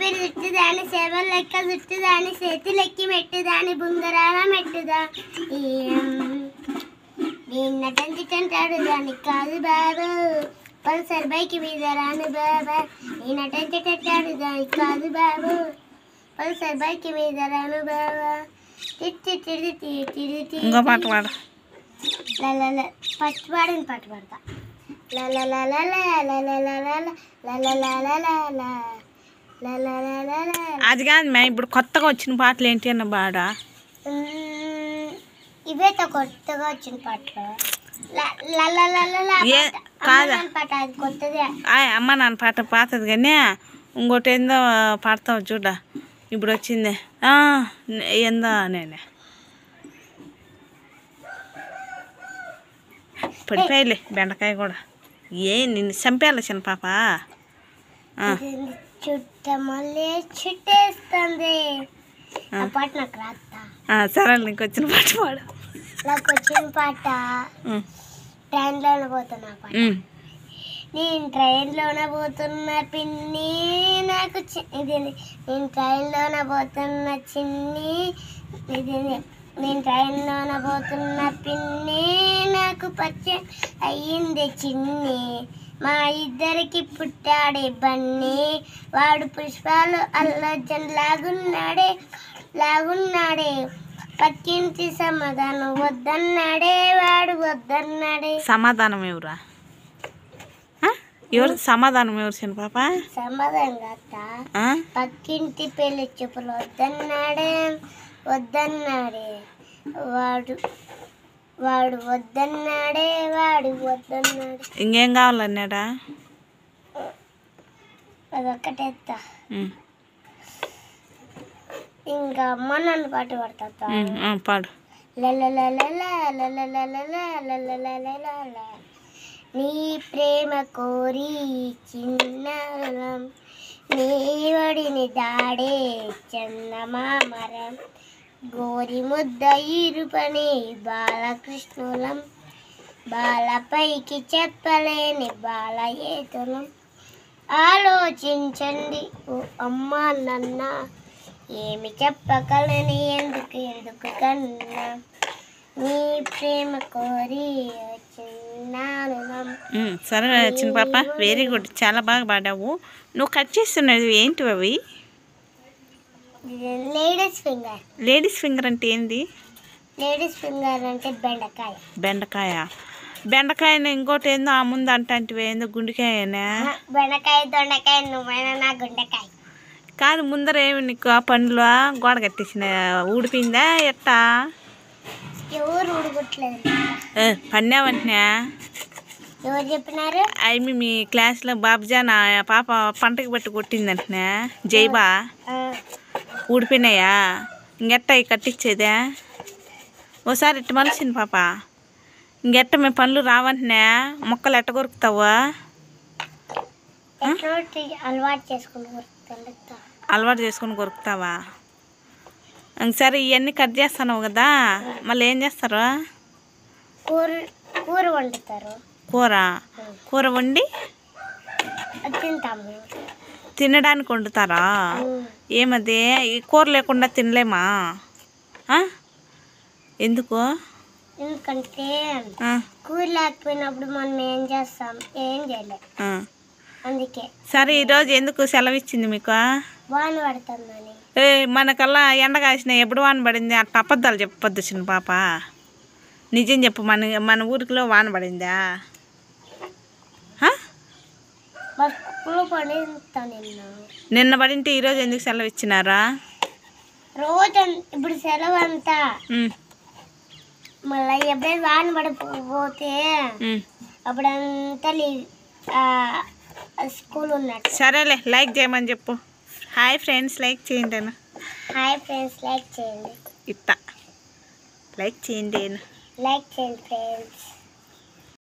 ఊపిరి చుట్టుదాని సేవలు లెక్క చుట్టుదాని చేతులెక్కి మెట్టుదాని బుంగరాల మెట్టుదా నటించంటాడు దాని కాదు బాబు పల్సర్ బైక్ మీద రాను బాబా నీ నటించటాడు దానికి కాదు బాబు పల్సర్ బైక్ మీద రాను బాబా ఇంకో పాట పాడు ఫస్ట్ పాడిన పాట పాడతా అది కాదు మ్యా ఇప్పుడు కొత్తగా వచ్చిన పాటలు ఏంటి అన్న బాడ ఇవేతో కొత్తగా వచ్చిన పాటలు కాదా పాట అది కొత్తదే అమ్మ నాన్న పాట పాతది కానీ ఇంకోటి ఏందో పాడతావు చూడ ఇప్పుడు వచ్చింది ఏందో నేనే పడిపోయలే బెండకాయ కూడా నిన్ను చంపేయాలి చిన్న పాప చుట్టమల్లే చుట్టేస్తుంది పాట నాకు రాస్తా సరే నీకు వచ్చిన పాట పాడు నాకు వచ్చిన పాట ట్రైన్లోనే పోతున్నా పాట నేను ట్రైన్లోనే పోతున్నా పిన్ని నాకు ఇది నేను ట్రైన్లోనే పోతున్న చిన్ని ఇది నేను ట్రైన్లోనే పోతున్న పిన్ని నాకు పరిచయం అయ్యింది చిన్ని మా ఇద్దరికి పుట్టాడే బన్నీ వాడు పుష్పాలు అల్లజన్ లాగున్నాడే పక్కింటి సమాధానం వద్దన్నాడే వాడు వద్దన్నాడే సమాధానం ఎవరు సమాధానం ఎవరు చిన్న పాప సమాధానం కాస్తా పక్కింటి పెళ్లి చూపులు వద్దన్నాడే వాడు వద్దన్నాడే ఇంకేం కావాలన్నాడా అదొక్కటేస్తా ఇంకా అమ్మ నన్ను పాట పడతా పాడు నీ ప్రేమ కోరి చిన్న నీ ఒడిని దాడే చందమామరం గోరి ముద్ద ఇరుపని బాలకృష్ణులం బాలపైకి చెప్పలేని బాలయేతులం ఆలోచించండి ఓ అమ్మ నాన్న ఏమి చెప్పగలని ఎందుకు కన్నా నీ ప్రేమ కోరి చిన్నాను సరే చిన్న పాప వెరీ గుడ్ చాలా బాగా పాడావు నువ్వు కట్ చేస్తున్నది ఏంటి అవి లేడీస్ ఫింగర్ అంటే ఏంది లేడీస్ ఫింగర్ అంటే బెండకాయని ఇంకోటి ఏందో ఆ ముందు అంటే ఏందో గుండెకాయనా బెండకాయ దొండకాయ నువ్వైనా నా గుండెకాయ కాదు ముందర ఏమి నీకు ఆ పండ్లు గోడ కట్టేసిన ఊడిపోయిందా ఎట్టా ఎవరు ఊడుకోట్లేదు పన్నావంటున్నా ఎవరు చెప్పినారు అవి మీ క్లాస్లో బాబుజాన్ పాప పంటకి బట్టి కొట్టిందంటున్నా జైబా ఊడిపోయినాయా ఇంకెట్ట కట్టించేదా ఓసారి ఇట్ట మలిసింది పాప ఇంకెట్ట మేము పనులు రావంటున్నా మొక్కలు ఎట్ట కొరుకుతావా అలవాటు చేసుకుని కొరుకుతావా సరే ఇవన్నీ కట్ చేస్తాను కదా మళ్ళీ ఏం చేస్తారు కూర వండుతారు కూర వండి తినడానికి వండుతారా ఏమది ఈ కూర లేకుండా తినలేమా ఎందుకు ఎందుకంటే కూర లేకపోయినప్పుడు మనం ఏం చేయలేం అందుకే సరే ఈరోజు ఎందుకు సెలవు ఇచ్చింది మీకు వాన పడుతుందని మనకల్లా ఎండ కాసిన ఎప్పుడు వాన పడింది అట్ట అబద్ధాలు చెప్పొద్దు చిన్న పాప నిజం చెప్పు మన ఊరికిలో వాన పడిందా నిన్న పడింటే ఈరోజు ఎందుకు సెలవు ఇచ్చినారా రోజు ఇప్పుడు సెలవు అంతా మళ్ళీ ఎప్పుడైనా వాన పడిపోతే అప్పుడంతా స్కూల్ ఉన్నట్టు సరేలే లైక్ చేయమని చెప్పు హాయ్ ఫ్రెండ్స్ లైక్ చేయండి అన్న హాయ్ ఫ్రెండ్స్ లైక్ చేయండి ఇట్ట లైక్ చేయండి ఫ్రెండ్స్